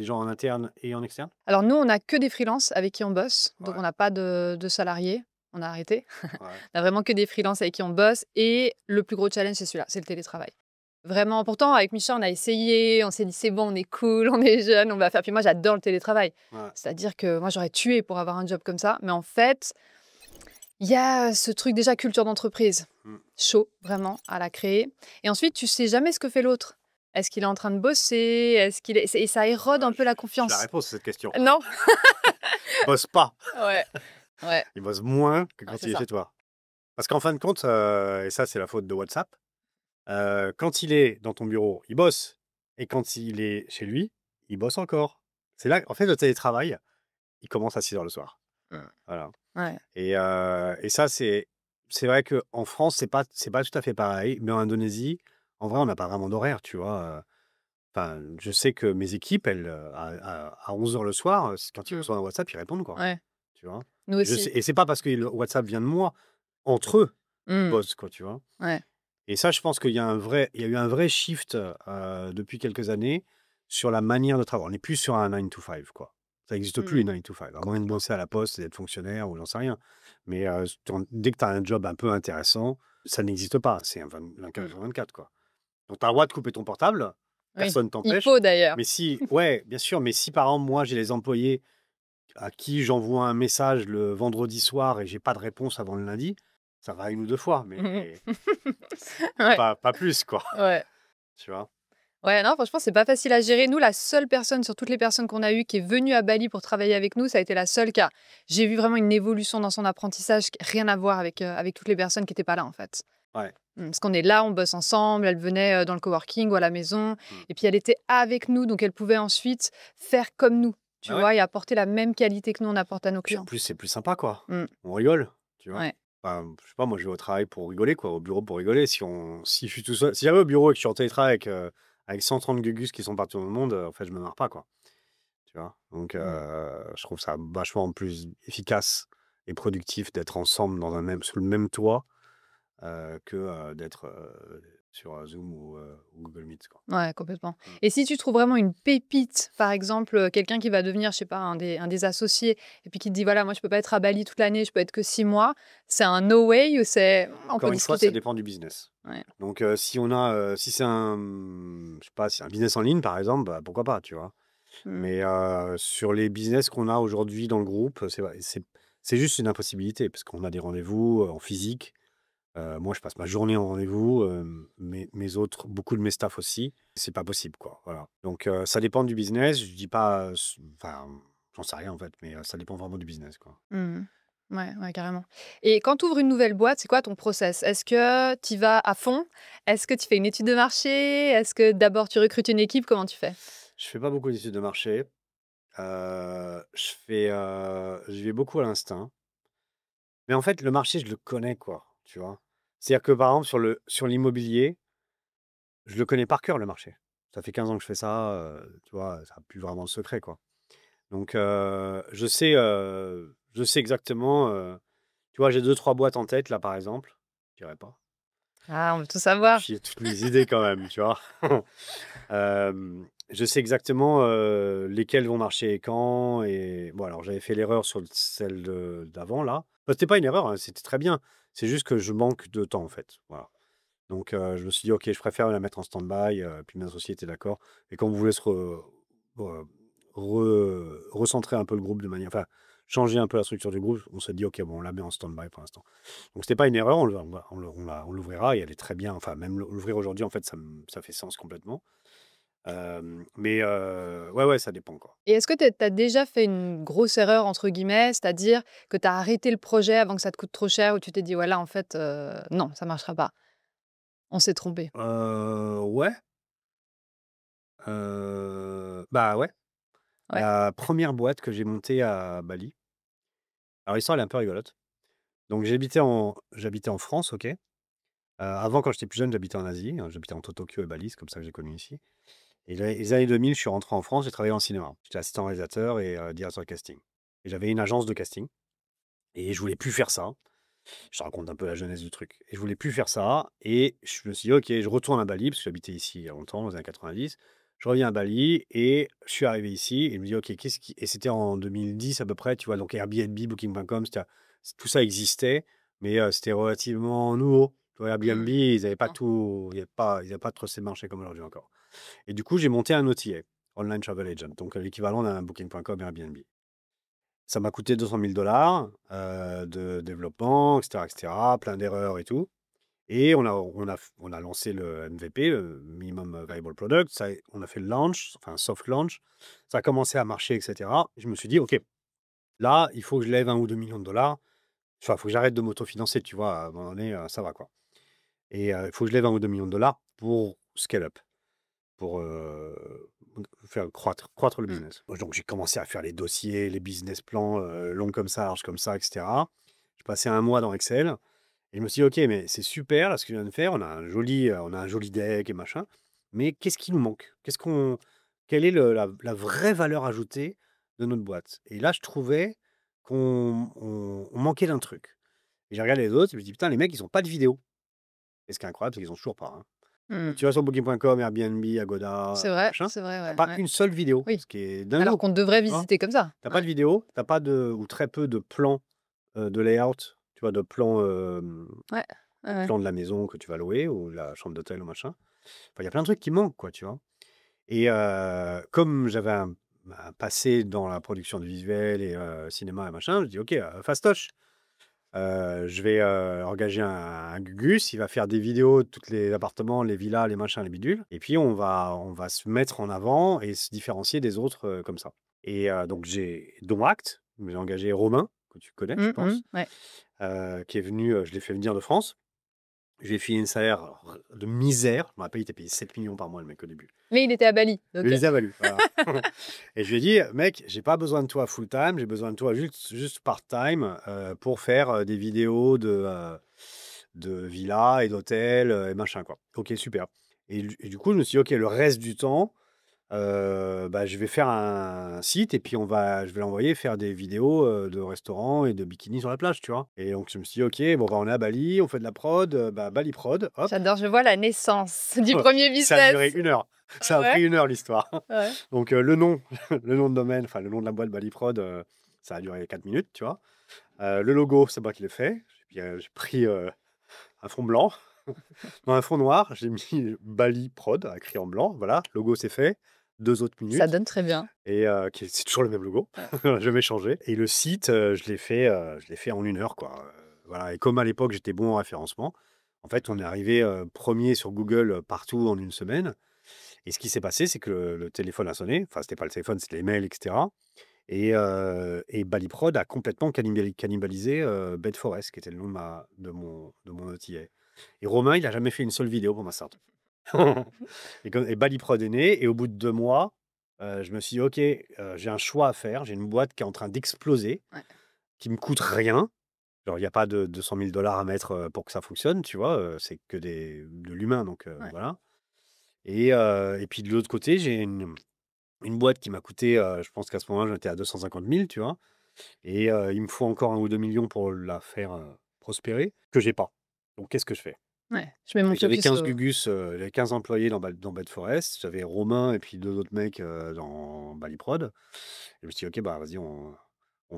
gens en interne et en externe?
Alors nous, on n'a que des freelances avec qui on bosse, donc
Ouais,
on n'a pas de salariés. On a arrêté.
ouais.
On a vraiment que des freelances avec qui on bosse. Et le plus gros challenge, c'est celui-là, c'est le télétravail. Vraiment, pourtant, avec Micha, on a essayé, on s'est dit, c'est bon, on est cool, on est jeune, on va faire. Puis moi, j'adore le télétravail.
Ouais.
C'est-à-dire que moi, j'aurais tué pour avoir un job comme ça. Mais en fait, il y a ce truc déjà culture d'entreprise.
Mm.
Chaud, vraiment, à la créer. Et ensuite, tu sais jamais ce que fait l'autre. Est-ce qu'il est en train de bosser? Est-ce qu'il est... Et ça érode un peu la
J'ai la
confiance.
réponse à cette question.
Non?
Il bosse pas.
Ouais. Ouais.
Il bosse moins que quand
Ouais, c'est
il est
ça.
chez toi. Parce qu'en fin de compte, et ça, c'est la faute de WhatsApp, quand il est dans ton bureau, il bosse. Et quand il est chez lui, il bosse encore. C'est là, en fait, le télétravail, il commence à 6 heures le soir. Voilà.
Ouais.
Et ça, c'est vrai qu'en France, c'est pas tout à fait pareil. Mais en Indonésie, en vrai, on n'a pas vraiment d'horaire, tu vois. Enfin, je sais que mes équipes, elles, à 11 heures le soir, quand ils reçoivent un WhatsApp, ils répondent, quoi.
Ouais.
Tu vois.
Nous aussi.
Et c'est pas parce que le WhatsApp vient de moi. Entre eux, ils
Mm.
bossent, quoi, tu vois.
Ouais.
Et ça, je pense qu'il y a eu un vrai shift depuis quelques années sur la manière de travailler. On n'est plus sur un 9 to 5, quoi. Ça n'existe plus, les 9 to 5. À moins de bosser à la poste et d'être fonctionnaire ou j'en sais rien. Mais dès que tu as un job un peu intéressant, ça n'existe pas. C'est un 24 sur 24, quoi. Donc, tu as le droit de couper ton portable.
Oui.
Personne ne
Il
t'empêche.
faut d'ailleurs.
Mais si, ouais, bien sûr, mais si par exemple, moi, j'ai les employés à qui j'envoie un message le vendredi soir et j'ai pas de réponse avant le lundi, ça va une ou deux fois, mais
Ouais.
pas plus, quoi.
Ouais.
Tu vois.
Ouais, non, franchement, c'est pas facile à gérer. Nous, la seule personne sur toutes les personnes qu'on a eues qui est venue à Bali pour travailler avec nous, ça a été la seule qui a. J'ai vu vraiment une évolution dans son apprentissage, rien à voir avec toutes les personnes qui n'étaient pas là, en fait.
Ouais.
Parce qu'on est là, on bosse ensemble. Elle venait dans le coworking ou à la maison. Et puis, elle était avec nous, donc elle pouvait ensuite faire comme nous, tu
Ah ouais.
vois, et apporter la même qualité que nous, on apporte à nos
Puis en
clients.
plus, c'est plus sympa, quoi.
Mm.
On rigole, tu vois.
Ouais.
Enfin, je sais pas, moi, je vais au travail pour rigoler, quoi, au bureau pour rigoler. Si je suis tout seul, si j'arrive au bureau et que je suis en télétravail avec 130 gugus qui sont partout dans le monde, en fait, je me marre pas, quoi. Tu vois. Donc, je trouve ça vachement plus efficace et productif d'être ensemble sous le même toit que d'être sur Zoom ou Google Meet, quoi.
Ouais, complètement. Et si tu trouves vraiment une pépite, par exemple, quelqu'un qui va devenir, je sais pas, un des associés, et puis qui te dit, voilà, moi, je peux pas être à Bali toute l'année, je peux être que 6 mois, c'est un no way ou c'est... On peut
Encore une fois, ça
discuter.
dépend du business.
Ouais.
Donc, si c'est je sais pas, si c'est un business en ligne, par exemple, bah, pourquoi pas, tu vois. Mais sur les business qu'on a aujourd'hui dans le groupe, c'est juste une impossibilité parce qu'on a des rendez-vous en physique. Moi, je passe ma journée en rendez-vous, beaucoup de mes staff aussi. C'est pas possible, quoi. Voilà. Donc, ça dépend du business. Je dis pas, enfin, j'en sais rien en fait, mais ça dépend vraiment du business, quoi.
Ouais, ouais, carrément. Et quand tu ouvres une nouvelle boîte, c'est quoi ton process? Est-ce que tu vas à fond? Est-ce que tu fais une étude de marché? Est-ce que d'abord tu recrutes une équipe? Comment tu fais?
Je fais pas beaucoup d'études de marché. Je vais beaucoup à l'instinct. Mais en fait, le marché, je le connais, quoi. Tu vois. C'est-à-dire que par exemple, sur l'immobilier, je le connais par cœur, le marché. Ça fait 15 ans que je fais ça, tu vois, ça n'a plus vraiment de secret, quoi. Donc, je sais exactement. Tu vois, j'ai 2-3 boîtes en tête, là, par exemple. Je dirais pas.
Ah, on veut tout savoir.
J'ai toutes mes idées quand même, tu vois. Je sais exactement lesquelles vont marcher et quand. Et bon, alors j'avais fait l'erreur sur celle d'avant, là. Enfin, c'était pas une erreur, hein, c'était très bien. C'est juste que je manque de temps, en fait. Voilà. Donc, je me suis dit, OK, je préfère la mettre en stand-by. Puis mes associés étaient d'accord. Et quand vous voulez recentrer un peu le groupe de manière. Enfin, changé un peu la structure du groupe. On s'est dit, OK, bon, on la met en stand-by pour l'instant. Donc, c'était pas une erreur, on l'ouvrira et elle est très bien. Enfin, même l'ouvrir aujourd'hui, en fait, ça fait sens complètement. Mais ouais, ça dépend, quoi.
Et est-ce que tu as déjà fait une grosse erreur, entre guillemets, c'est-à-dire que tu as arrêté le projet avant que ça te coûte trop cher ou tu t'es dit, voilà, en fait, non, ça marchera pas. On s'est trompé.
Ouais, bah ouais.
Ouais.
La première boîte que j'ai montée à Bali, alors l'histoire elle est un peu rigolote. Donc j'habitais en France, OK. Avant, quand j'étais plus jeune, j'habitais en Asie, hein, j'habitais entre Tokyo et Bali, c'est comme ça que j'ai connu ici. Et les années 2000, je suis rentré en France, j'ai travaillé en cinéma. J'étais assistant réalisateur et directeur de casting. Et j'avais une agence de casting et je voulais plus faire ça. Je te raconte un peu la jeunesse du truc. Et je voulais plus faire ça et je me suis dit: «OK, je retourne à Bali», parce que j'habitais ici il y a longtemps, dans les années 90. Je reviens à Bali et je suis arrivé ici et je me dis: «OK, qu'est-ce qui» et c'était en 2010 à peu près, tu vois? Donc Airbnb, Booking.com, tout ça existait, mais c'était relativement nouveau. Tu vois? Airbnb,
Mmh.
ils avaient pas
D'accord.
tout ils avaient pas trop ces marchés comme aujourd'hui encore. Et du coup, j'ai monté un OTA, Online Travel Agent, donc l'équivalent d'un Booking.com et Airbnb. Ça m'a coûté 200 000 de développement, etc., etc., plein d'erreurs et tout. Et on a lancé le MVP, le Minimum Viable Product. On a fait le launch, enfin soft launch. Ça a commencé à marcher, etc. Je me suis dit, OK, là, il faut que je lève 1 ou 2 millions de dollars. Enfin, il faut que j'arrête de m'autofinancer, tu vois. À un moment donné, ça va, quoi. Et il faut que je lève 1 ou 2 millions de dollars pour scale up, pour faire croître le
Mmh.
business. Donc, j'ai commencé à faire les dossiers, les business plans, longs comme ça, larges comme ça, etc. J'ai passé un mois dans Excel. Et je me suis dit: «OK, mais c'est super là ce que je viens de faire, on a un joli deck et machin, mais qu'est-ce qui nous manque? Quelle est la vraie valeur ajoutée de notre boîte?» Et là, je trouvais qu'on manquait d'un truc. Et j'ai regardé les autres, et je me dis: «Putain, les mecs, ils ont pas de vidéo». Et ce qui est incroyable, c'est qu'ils ont toujours pas, hein.
Mmh.
Tu vas sur Booking.com, Airbnb, Agoda, machin,
C'est vrai,
tu
ouais,
pas
ouais.
une seule vidéo,
Oui,
ce qui est
alors
dingo,
qu'on devrait
tu vois?
visiter comme ça.
Tu pas
Ouais.
de vidéo, t'as pas de ou très peu de plans, de layout, tu vois? De plans,
Ouais, ouais, ouais.
plan de la maison que tu vas louer ou la chambre d'hôtel ou machin. Enfin, il y a plein de trucs qui manquent, quoi, tu vois? Et comme j'avais un passé dans la production de visuels et cinéma et machin, je dis: «OK, fastoche, je vais, engager un Gugus, il va faire des vidéos de tous les appartements, les villas, les machins, les bidules et puis on va se mettre en avant et se différencier des autres, comme ça». Et donc dont acte, j'ai engagé Romain, que tu connais, je
Mmh mh.
pense,
Ouais.
qui est venu, je l'ai fait venir de France. Je lui ai filé une salaire de misère. Je me rappelle, il était payé 7 millions par mois, le mec, au début.
Mais il était à Bali,
Je
OK.
les a valus, voilà. Et je lui ai dit: «Mec, j'ai pas besoin de toi full time, j'ai besoin de toi juste part-time, pour faire, des vidéos de villas et d'hôtels, et machin, quoi». OK, super. Et du coup, je me suis dit: «OK, le reste du temps, bah, je vais faire un site et puis je vais l'envoyer faire des vidéos, de restaurants et de bikinis sur la plage», tu vois? Et donc je me suis dit: «OK, bon, bah, on est à Bali, on fait de la prod, bah, Bali Prod, hop».
J'adore, je vois la naissance du premier
Ça a duré
business.
1 heure. Ça
Ah
a
ouais?
pris 1 heure l'histoire.
Ouais.
Donc le nom le nom de domaine, enfin le nom de la boîte Baliprod, ça a duré 4 minutes, tu vois? Le logo, c'est moi qui l'ai fait. Puis, j'ai pris, un fond blanc, non, un fond noir, j'ai mis Baliprod écrit en blanc, voilà, logo c'est fait, 2 autres
Ça
minutes
donne très bien.
et c'est toujours le même logo,
Ouais.
jamais changé. Et le site, je l'ai fait en 1 heure, quoi, voilà. Et comme à l'époque j'étais bon en référencement, en fait, on est arrivé, 1er sur Google, partout en 1 semaine. Et ce qui s'est passé, c'est que le téléphone a sonné. Enfin, c'était pas le téléphone, c'était les mails, et cetera. Et Baliprod a complètement cannibalisé, Bedforest, qui était le nom de mon OTA. Et Romain, il a jamais fait une seule vidéo pour ma start-up. Et Baliprod est né et au bout de 2 mois, je me suis dit: «OK, j'ai un choix à faire. J'ai une boîte qui est en train d'exploser,
Ouais.
qui me coûte rien». Genre, il y a pas de 200 000 à mettre, pour que ça fonctionne, tu vois? C'est que de l'humain, donc
Ouais.
voilà. Et puis de l'autre côté, j'ai une boîte qui m'a coûté, je pense qu'à ce moment-là, j'étais à 250 000, tu vois? Et il me faut encore 1 ou 2 millions pour la faire, prospérer, que j'ai pas. Donc qu'est-ce que je fais?
Ouais. Je mets mon
Et j'avais
focus
15
au
Gugus, j'avais 15 employés dans Bedforest. J'avais Romain et puis 2 autres mecs, dans Baliprod. Et je me suis dit: «OK, bah, vas-y, on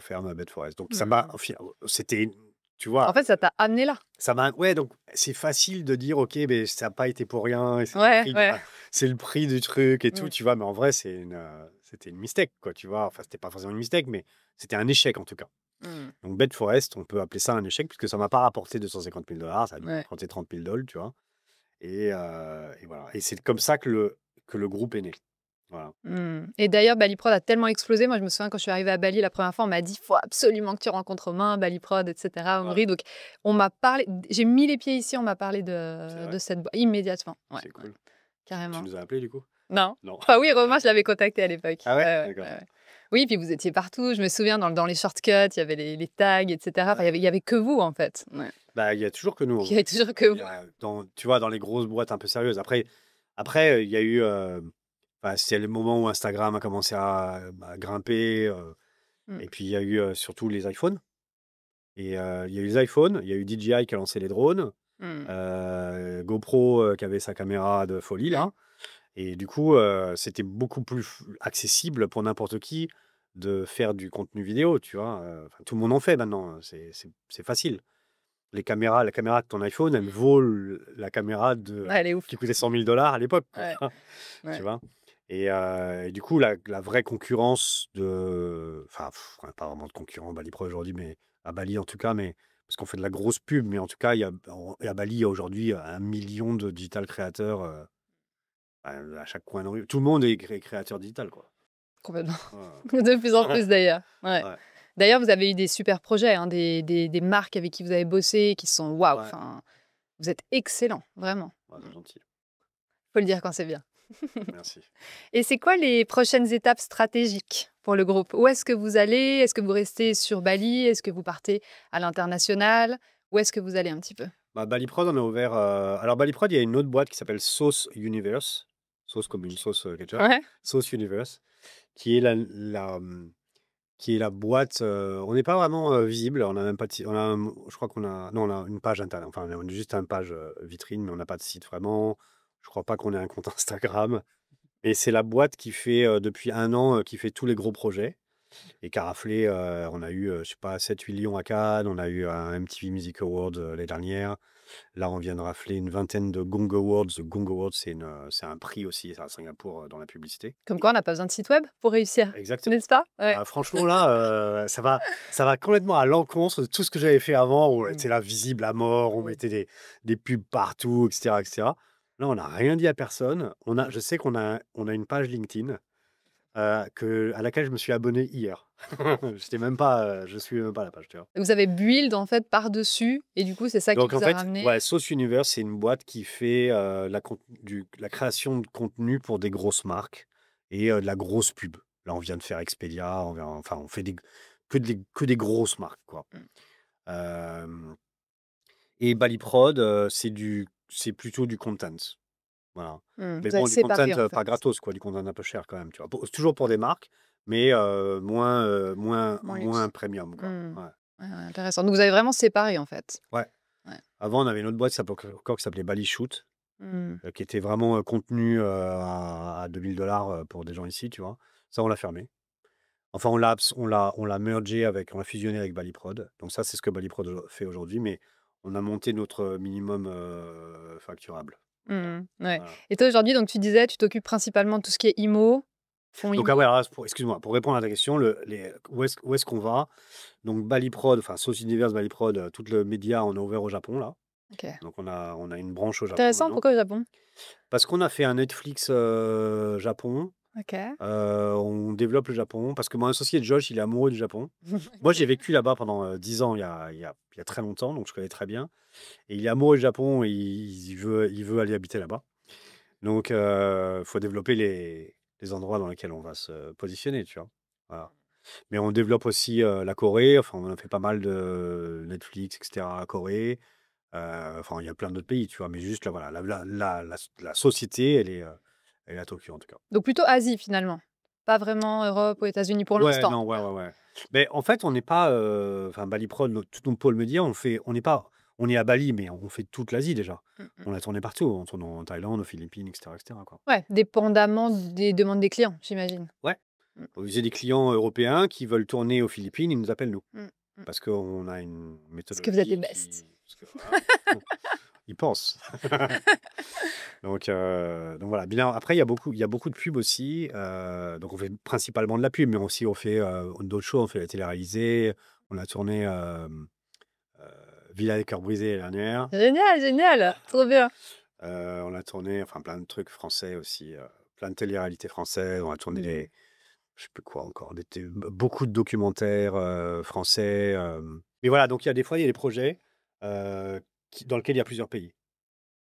ferme Bedforest». Donc ça m'a
mmh.
c'était tu vois,
En fait, ça t'a amené là.
ça m'a. Ouais, donc c'est facile de dire, ok, mais ça n'a pas été pour rien, et
Ouais, ouais.
c'est le prix du truc et tout,
Mm.
tu vois, mais en vrai, c'était une mistake, quoi, tu vois. Enfin, c'était pas forcément une mistake, mais c'était un échec en tout cas.
Mm.
Donc, Bet Forest, on peut appeler ça un échec, puisque ça m'a pas rapporté 250 000 $, ça m'a
Ouais.
rapporté 30 000 $, tu vois. Et voilà. Et c'est comme ça que le groupe est né. Voilà.
Mm. Et d'ailleurs, Baliprod a tellement explosé. Moi, je me souviens quand je suis arrivée à Bali la première fois, on m'a dit faut absolument que tu rencontres Romain, Baliprod, etc. Omri. Donc, on m'a parlé. J'ai mis les pieds ici, on m'a parlé
C'est
de
vrai,
cette boîte immédiatement. Ouais,
c'est
ouais,
cool. Tu
carrément.
nous as appelé du coup?
Non.
Non.
Enfin, oui, Romain, je l'avais contacté à l'époque.
Ah
Ouais,
ouais?
ouais,
D'accord.
ouais, ouais. Oui, puis vous étiez partout. Je me souviens dans les shortcuts, il y avait les tags, etc. Enfin,
Ouais.
il y avait que vous, en fait. Ouais.
Bah, il y a toujours que nous,
Il
hein.
y avait toujours que
Il y
vous.
a tu vois, dans les grosses boîtes un peu sérieuses. Après, il y a eu. Enfin, c'était le moment où Instagram a commencé à grimper.
Mm.
Et puis, il y a eu surtout les iPhones. Et il y a eu les iPhones, il y a eu DJI qui a lancé les drones,
Mm.
GoPro qui avait sa caméra de folie, là. Et du coup, c'était beaucoup plus accessible pour n'importe qui de faire du contenu vidéo, tu vois. Enfin, tout le monde en fait maintenant, c'est facile. La caméra de ton iPhone, elle vaut la caméra
Ouais, elle est ouf.
qui coûtait 100 000 $ à l'époque, quoi,
Ouais,
tu
ouais.
vois. Et du coup, la vraie concurrence de. Enfin, on n'a pas vraiment de concurrent à Bali Pro aujourd'hui, mais à Bali en tout cas, mais parce qu'on fait de la grosse pub, mais en tout cas, à Bali, il y a aujourd'hui 1 million de digital créateurs à chaque coin de rue. Tout le monde est créateur digital, quoi.
Complètement.
Ouais.
De plus en plus, d'ailleurs. Ouais.
Ouais.
D'ailleurs, vous avez eu des super projets, hein, des marques avec qui vous avez bossé, qui sont waouh.
Ouais.
Enfin, vous êtes excellents, vraiment.
Ouais, c'est gentil.
Faut le dire quand c'est bien.
Merci.
Et c'est quoi les prochaines étapes stratégiques pour le groupe? Où est-ce que vous allez? Est-ce que vous restez sur Bali? Est-ce que vous partez à l'international? Où est-ce que vous allez un petit peu?
Bah, Baliprod, on a ouvert. Alors, Baliprod, il y a une autre boîte qui s'appelle Sauce Universe. Sauce comme une sauce ketchup.
Ouais.
Sauce Universe, qui est qui est la boîte. On n'est pas vraiment visible. On a même pas. Je crois qu'on a. Non, on a une page internet. Enfin, on a juste une page vitrine, mais on n'a pas de site vraiment. Je crois pas qu'on ait un compte Instagram. Et c'est la boîte qui fait depuis 1 an, qui fait tous les gros projets. Et qui a raflé, on a eu, je sais pas, 7-8 lions à Cannes, on a eu un MTV Music Award l'année dernière. Là, on vient de rafler une vingtaine de Gong Awards. Le Gong Awards, c'est un prix aussi à Singapour dans la publicité.
Comme quoi, on n'a pas besoin de site web pour réussir,
Exactement.
n'est-ce pas? Ouais.
Franchement, là, ça va complètement à l'encontre de tout ce que j'avais fait avant, où on était là visible à mort, on mettait des pubs partout, etc., etc. Là, on n'a rien dit à personne. Je sais on a une page LinkedIn à laquelle je me suis abonné hier. Je suis même pas la page, tu vois.
Vous avez build en fait par-dessus, et du coup, c'est ça qui
Donc en
vous a
fait,
ramené.
ouais, Sauce Universe, c'est une boîte qui fait la création de contenu pour des grosses marques et de la grosse pub. Là, on vient de faire Expedia, enfin, on fait que des grosses marques, quoi.
Mm.
Euh, et Baliprod, c'est plutôt du content. Voilà. Mais
Vous avez
bon, du content
séparé en fait.
pas gratos, quoi, du content un peu cher quand même, tu vois. Toujours pour des marques, mais
Moins
moins
luxe.
premium, quoi.
Mm.
Ouais.
Ouais, ouais, intéressant. Donc, vous avez vraiment séparé en fait.
Ouais.
Ouais.
Avant, on avait une autre boîte qui s'appelait Bali Shoot,
Mm.
qui était vraiment contenu à 2000 $ pour des gens ici, tu vois. Ça, on l'a fermé. Enfin, on l'a mergé on l'a fusionné avec Baliprod. Donc ça, c'est ce que Baliprod fait aujourd'hui, mais on a monté notre minimum facturable.
Mm. Ouais.
Voilà.
Et toi aujourd'hui, donc tu disais, tu t'occupes principalement de tout ce qui est IMO, fonds
Donc,
IMO.
alors, excuse-moi, pour répondre à ta question, où est-ce qu'on va? Donc, Baliprod, enfin, Sauce Universe, Baliprod, tout le média, on a ouvert au Japon, là.
Ok.
Donc, on a une branche au Japon
Intéressant.
maintenant.
Pourquoi au Japon?
Parce qu'on a fait un Netflix Japon.
Ok.
On développe le Japon. Parce que mon associé Josh, il est amoureux du Japon. Moi, j'ai vécu là-bas pendant 10 ans, il y a très longtemps, donc je connais très bien. Et il est amoureux du Japon et il veut aller habiter là-bas. Donc, il faut développer les endroits dans lesquels on va se positionner, tu vois. Voilà. Mais on développe aussi la Corée. Enfin, on a fait pas mal de Netflix, etc. à Corée. Enfin, il y a plein d'autres pays, tu vois. Mais juste, là, voilà, la société, elle est à Tokyo, en tout cas.
Donc plutôt Asie finalement. Pas vraiment Europe ou États-Unis pour
Ouais,
l'instant.
non, ouais. Mais en fait, on n'est pas. Enfin, Baliprod, tout notre pôle média, on n'est pas. On est à Bali, mais on fait toute l'Asie déjà.
Mm.
On a tourné partout. On tourne en Thaïlande, aux Philippines, etc., quoi.
Ouais, dépendamment des demandes des clients, j'imagine.
Ouais.
Mm.
J'ai des clients européens qui veulent tourner aux Philippines, ils nous appellent nous.
Mm. Mm.
parce qu'on a une
Parce que vous êtes les
méthodologie
best.
parce que, voilà, ils pensent. Donc voilà. Bien, après, il y a beaucoup de pubs aussi. Donc on fait principalement de la pub, mais aussi on fait d'autres choses. On fait la télé-réalisée. On a tourné euh, Villa des cœurs brisés l'année dernière.
Génial, génial. Trop bien.
On a tourné enfin, plein de trucs français aussi. Plein de télé-réalités françaises. On a tourné
Mm.
je sais plus quoi encore, beaucoup de documentaires français. Mais voilà, donc il y a des fois, il y a des projets dans lesquels il y a plusieurs pays.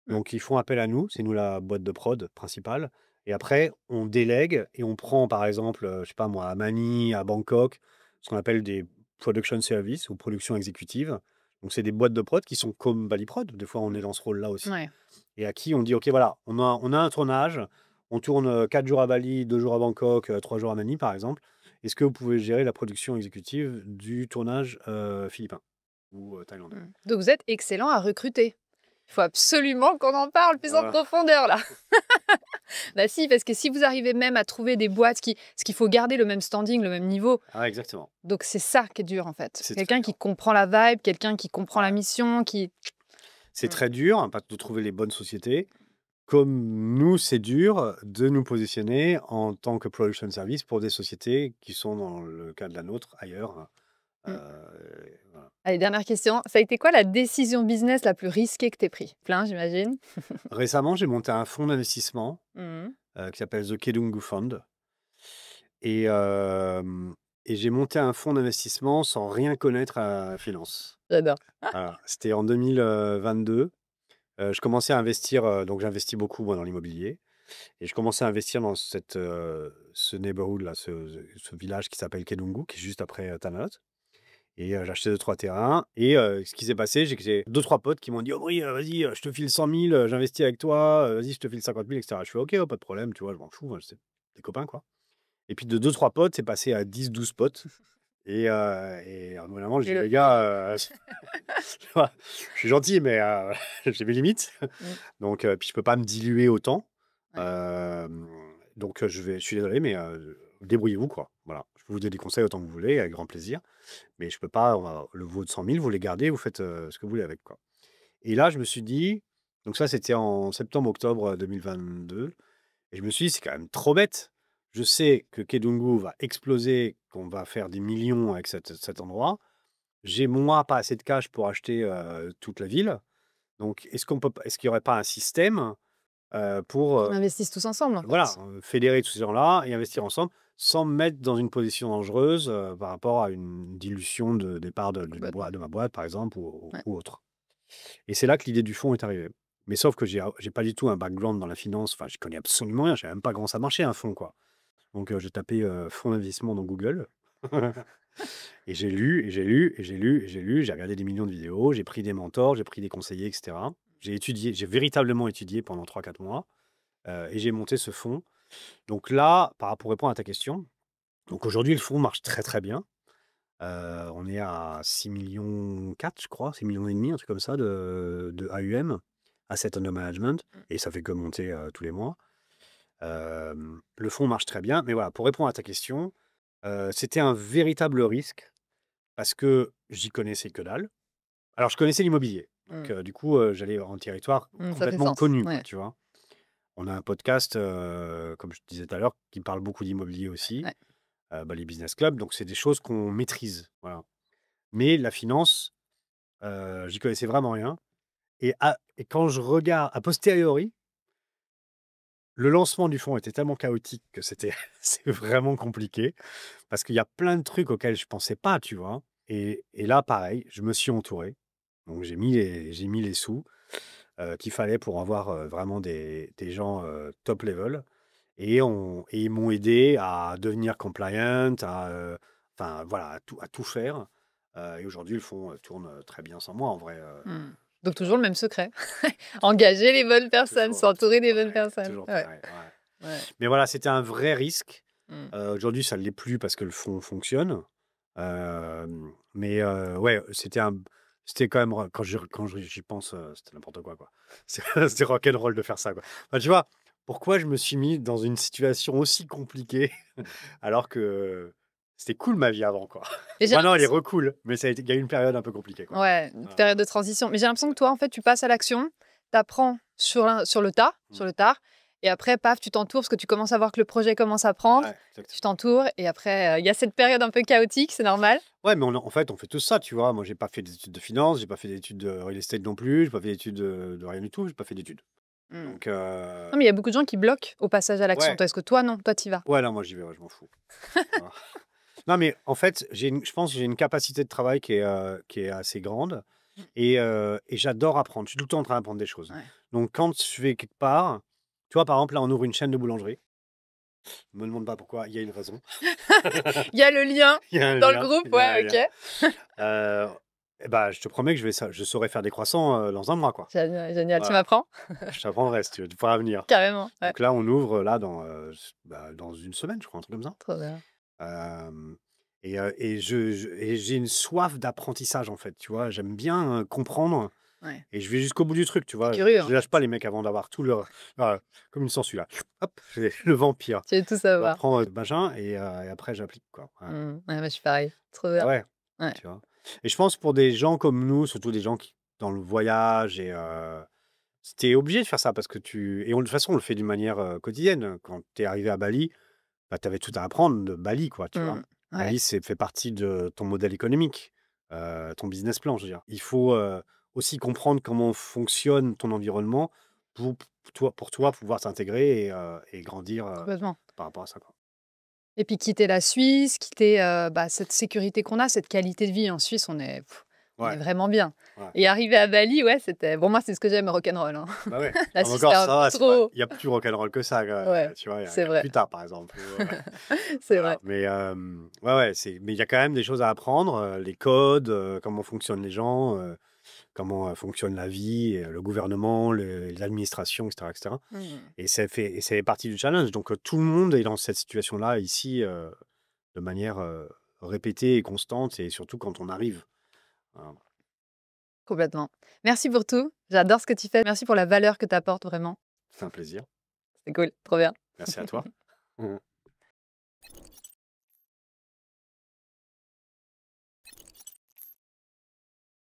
Mm.
Donc, ils font appel à nous, c'est nous la boîte de prod principale. Et après, on délègue et on prend, par exemple, je sais pas moi, à Manille, à Bangkok, ce qu'on appelle des production services ou production exécutive. Donc, c'est des boîtes de prod qui sont comme Baliprod. Des fois, on est dans ce rôle-là aussi.
Ouais.
Et à qui on dit, OK, voilà, on a un tournage, on tourne 4 jours à Bali, 2 jours à Bangkok, 3 jours à Manille, par exemple. Est-ce que vous pouvez gérer la production exécutive du tournage philippin ou thaïlandais?
Mm. Donc vous êtes excellent à recruter. Il faut absolument qu'on en parle plus en
Voilà.
profondeur là. Bah si, parce que si vous arrivez même à trouver des boîtes parce qu'il faut garder le même standing, le même niveau.
Ah, exactement.
Donc c'est ça qui est dur en fait.
C'est très
Quelqu'un qui comprend la vibe, quelqu'un qui comprend la mission, qui...
C'est
Mm.
très dur hein, de trouver les bonnes sociétés. Comme nous, c'est dur de nous positionner en tant que production service pour des sociétés qui sont dans le cas de la nôtre ailleurs.
Mm.
Voilà.
Allez, dernière question. Ça a été quoi la décision business la plus risquée que tu aies prise? Plein, j'imagine.
Récemment, j'ai monté un fonds d'investissement
Mhm.
qui s'appelle The Kedungu Fund. Et, euh, et j'ai monté un fonds d'investissement sans rien connaître à la finance.
J'adore.
Voilà. C'était en 2022. Je commençais à investir, donc j'investis beaucoup moi, dans l'immobilier. Et je commençais à investir dans ce neighborhood, là, ce village qui s'appelle Kedungu, qui est juste après Tananot. Et j'ai acheté 2-3 terrains. Et ce qui s'est passé, j'ai que j'ai 2-3 potes qui m'ont dit: Aubry, vas-y, je te file 100 000, j'investis avec toi, vas-y, je te file 50 000, etc. Je fais: OK, pas de problème, tu vois, je m'en fous, moi, c'est des copains, quoi. Et puis de 2-3 potes, c'est passé à 10-12 potes. Et normalement, je
Et
dis: les gars, je suis gentil, mais j'ai mes limites.
Mm.
Donc, puis je peux pas me diluer autant.
Ouais.
Donc, je suis désolé, mais débrouillez-vous, quoi. Voilà. Je peux vous donner des conseils autant que vous voulez, avec grand plaisir. Mais je peux pas, le vaut de 100 000, vous les gardez, vous faites ce que vous voulez avec, quoi. Et là, je me suis dit, donc ça, c'était en septembre-octobre 2022. Et je me suis dit, c'est quand même trop bête. Je sais que Kedungu va exploser, qu'on va faire des millions avec cet endroit. J'ai, moi, pas assez de cash pour acheter toute la ville. Donc, est-ce qu'il n'y aurait pas un système pour
On investisse tous ensemble en
voilà,
fait.
fédérer tous ces gens-là et investir ensemble sans me mettre dans une position dangereuse par rapport à une dilution des parts
Complètement.
de ma boîte, par exemple,
Ouais.
ou autre. Et c'est là que l'idée du fonds est arrivée. Mais sauf que j'ai pas du tout un background dans la finance. Enfin, je connais absolument rien. Je savais même pas comment ça marchait un fonds, quoi. Donc, j'ai tapé fonds d'investissement dans Google. Et j'ai lu, et j'ai lu, et j'ai lu, et j'ai lu. J'ai regardé des millions de vidéos. J'ai pris des mentors, j'ai pris des conseillers, etc. J'ai étudié, j'ai véritablement étudié pendant 3-4 mois. Et j'ai monté ce fonds. Donc là, pour répondre à ta question, donc aujourd'hui, le fonds marche très très bien. On est à 6 millions 4, je crois, 6 millions et demi, un truc comme ça de AUM, Asset Under Management,
Mm.
et ça fait que monter tous les mois. Le fonds marche très bien, mais voilà, pour répondre à ta question, c'était un véritable risque parce que j'y connaissais que dalle. Alors, je connaissais l'immobilier, donc
Mm.
du coup, j'allais en territoire
Mm, ça fait
complètement
sens.
connu, quoi,
Ouais.
tu vois. On a un podcast, comme je te disais tout à l'heure, qui parle beaucoup d'immobilier aussi,
Ouais.
les business clubs. Donc, c'est des choses qu'on maîtrise. Voilà. Mais la finance, j'y connaissais vraiment rien. Et quand je regarde a posteriori, le lancement du fonds était tellement chaotique que c'est vraiment compliqué parce qu'il y a plein de trucs auxquels je pensais pas, tu vois. Et là, pareil, je me suis entouré. Donc, j'ai mis les sous qu'il fallait pour avoir vraiment des gens top level. Et ils m'ont aidé à devenir compliant, enfin voilà, à tout faire. Et aujourd'hui, le fonds tourne très bien sans moi, en vrai.
Mm. Donc
Tu vois.
toujours le même secret. Engager les bonnes personnes, s'entourer des bonnes
Pareil,
personnes.
toujours
Ouais.
pareil. Ouais.
Ouais.
Mais voilà, c'était un vrai risque.
Mm.
Aujourd'hui, ça ne l'est plus parce que le fonds fonctionne. Euh, mais ouais, c'était quand même, quand j'y pense, c'était n'importe quoi, quoi. C'était rock'n'roll de faire ça, quoi. Enfin, tu vois, pourquoi je me suis mis dans une situation aussi compliquée alors que c'était cool ma vie avant, quoi.
Et j'ai
Maintenant, elle est
l'impression
recool, mais il y a eu une période un peu compliquée, quoi.
ouais, une
Voilà.
période de transition. Mais j'ai l'impression que toi, en fait, tu passes à l'action, tu apprends sur le tas,
Mm.
sur le tard, et après, paf, tu t'entoures parce que tu commences à voir que le projet commence à prendre,
Ouais,
tu
exactement.
t'entoures, et après, il y a cette période un peu chaotique, c'est normal.
Ouais, mais en fait, on fait tous ça, tu vois. Moi, j'ai pas fait d'études de finance, j'ai pas fait d'études de real estate non plus, j'ai pas fait d'études de rien du tout, j'ai pas fait d'études.
Mm.
Donc,
Non, mais il y a beaucoup de gens qui bloquent au passage à l'action.
ouais,
Toi, est-ce que toi, non? Toi, t'y vas.
ouais, là, moi, j'y vais, ouais, je m'en fous. Voilà. Non, mais en fait, je pense que j'ai une capacité de travail qui est assez grande
Mm.
et j'adore apprendre. Je suis tout le temps en train d'apprendre des choses.
Ouais.
Donc, quand je vais quelque part, tu vois, par exemple, là, on ouvre une chaîne de boulangerie. Ne me demande pas pourquoi, il y a une raison.
Il y a le lien
Il y a un
dans le
lien,
groupe,
il y a un
ouais,
lien.
ok.
Et bah, je te promets que je saurai faire des croissants dans un mois, quoi.
Génial, génial. Tu
Voilà.
m'apprends?
Je t'apprendrai si tu veux, tu pourras venir.
Carrément, ouais.
Donc là, on ouvre là dans une semaine, je crois, un truc comme ça.
Trop bien.
Euh, et j'ai une soif d'apprentissage, en fait, tu vois. J'aime bien comprendre
Ouais.
et je vais jusqu'au bout du truc, tu vois.
Curieux,
Je
hein.
ne lâche pas les mecs avant d'avoir tout leur... Voilà, comme une sangsue, là. Hop, j'ai le vampire.
Tu veux tout
Je
savoir.
prends le machin et après, j'applique, quoi. Voilà.
Ouais, moi, je suis pareil. Trop bien.
Ouais,
Ouais.
tu vois. Et je pense pour des gens comme nous, surtout des gens qui dans le voyage t'es obligé de faire ça parce que de toute façon, on le fait d'une manière quotidienne. Quand tu es arrivé à Bali, bah, tu avais tout à apprendre de Bali, quoi, tu vois.
Ouais.
Bali, fait partie de ton modèle économique, ton business plan, je veux dire. Il faut aussi comprendre comment fonctionne ton environnement pour toi pouvoir t'intégrer et grandir
Complètement.
par rapport à ça, quoi.
Et puis quitter la Suisse, quitter cette sécurité qu'on a, cette qualité de vie en Suisse, on est
Ouais,
vraiment bien.
ouais.
Et arriver à Bali, ouais, c'était. Bon, moi, c'est ce que j'aime, rock'n'roll. Hein.
Bah ouais.
La
Ah, mais
Suisse,
encore
c'est
ça,
un peu
va,
trop.
il y a plus rock'n'roll que ça,
Ouais,
tu vois. Il y
c'est
a
vrai.
plus tard, par exemple.
C'est
Voilà.
vrai.
Mais ouais, mais il y a quand même des choses à apprendre, les codes, comment fonctionnent les gens, comment fonctionne la vie, le gouvernement, l'administration, etc., etc.
Mm.
Et ça fait partie du challenge. Donc tout le monde est dans cette situation-là ici de manière répétée et constante, et surtout quand on arrive. Voilà.
Complètement. Merci pour tout. J'adore ce que tu fais. Merci pour la valeur que tu apportes, vraiment.
C'est un plaisir.
C'est cool. Trop bien.
Merci à toi.